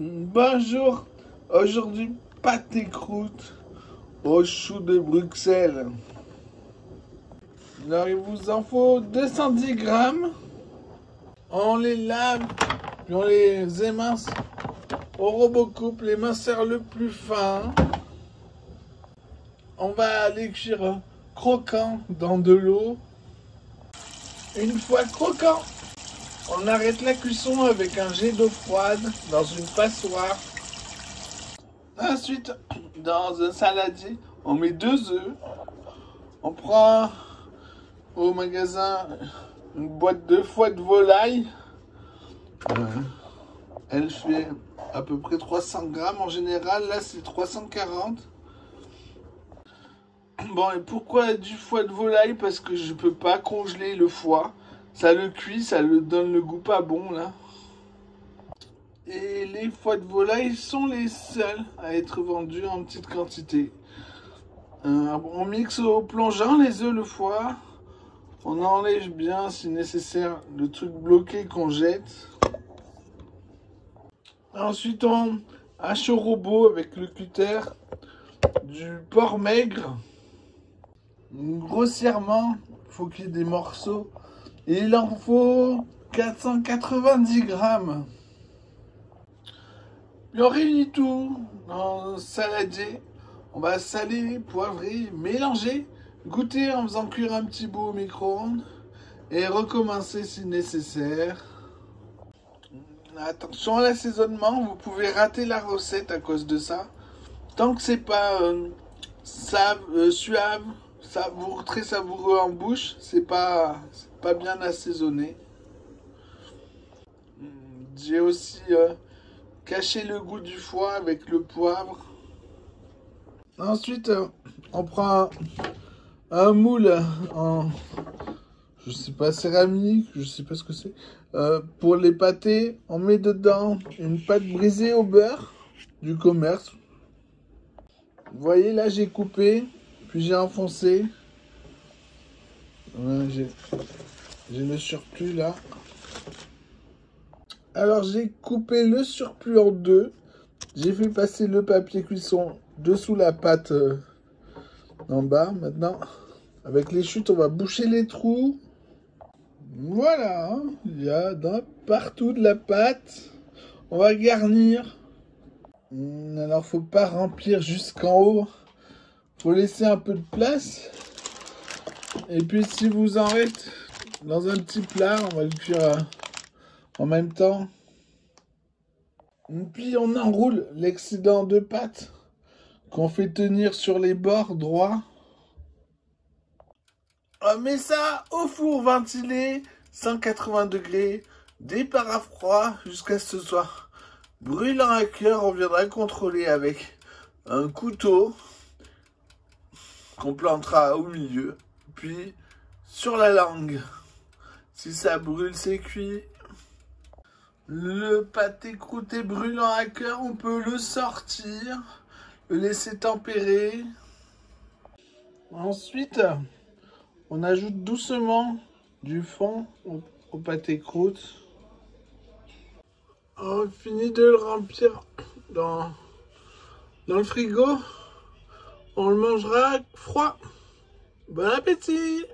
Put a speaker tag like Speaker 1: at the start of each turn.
Speaker 1: Bonjour, aujourd'hui pâté croûte au chou de Bruxelles. Alors il vous en faut 210 grammes. On les lave, puis on les émince au robocoupe, l'éminceur le plus fin. On va les cuire croquants dans de l'eau. Une fois croquant, on arrête la cuisson avec un jet d'eau froide dans une passoire. Ensuite, dans un saladier, on met 2 œufs. On prend au magasin une boîte de foie de volaille. Elle fait à peu près 300 grammes en général. Là, c'est 340. Bon, et pourquoi du foie de volaille? Parce que je peux pas congeler le foie. Ça le cuit, ça le donne le goût pas bon, là. Et les foies de volaille sont les seuls à être vendus en petite quantité. On mixe au plongeant les œufs, le foie. On enlève bien, si nécessaire, le truc bloqué qu'on jette. Ensuite, on hache au robot avec le cutter du porc maigre. Grossièrement, il faut qu'il y ait des morceaux. Et il en faut 490 grammes. Puis on réunit tout dans un saladier. On va saler, poivrer, mélanger, goûter en faisant cuire un petit bout au micro-ondes et recommencer si nécessaire. Attention à l'assaisonnement, vous pouvez rater la recette à cause de ça. Tant que c'est pas suave, savoureux, très savoureux en bouche, c'est pas bien assaisonné. J'ai aussi caché le goût du foie avec le poivre. Ensuite, on prend un moule en, je sais pas, céramique, je sais pas ce que c'est. Pour les pâtés, on met dedans une pâte brisée au beurre du commerce. Vous voyez, là, j'ai coupé, puis j'ai enfoncé. J'ai le surplus, là. Alors, j'ai coupé le surplus en deux. J'ai fait passer le papier cuisson dessous la pâte en bas. Maintenant, avec les chutes, on va boucher les trous. Voilà, hein, il y a partout de la pâte. On va garnir. Alors, faut pas remplir jusqu'en haut. Faut laisser un peu de place. Et puis, si vous en reste dans un petit plat, on va le cuire en même temps. Puis, on enroule l'excédent de pâte qu'on fait tenir sur les bords droits. On met ça au four ventilé, 180 degrés, départ à froid jusqu'à ce que ce soit brûlant à cœur. On viendra contrôler avec un couteau qu'on plantera au milieu, puis sur la langue. Si ça brûle, c'est cuit. Le pâté croûté brûlant à cœur, on peut le sortir, le laisser tempérer. Ensuite, on ajoute doucement du fond au pâté croûte. On finit de le remplir dans le frigo. On le mangera froid. Bon appétit!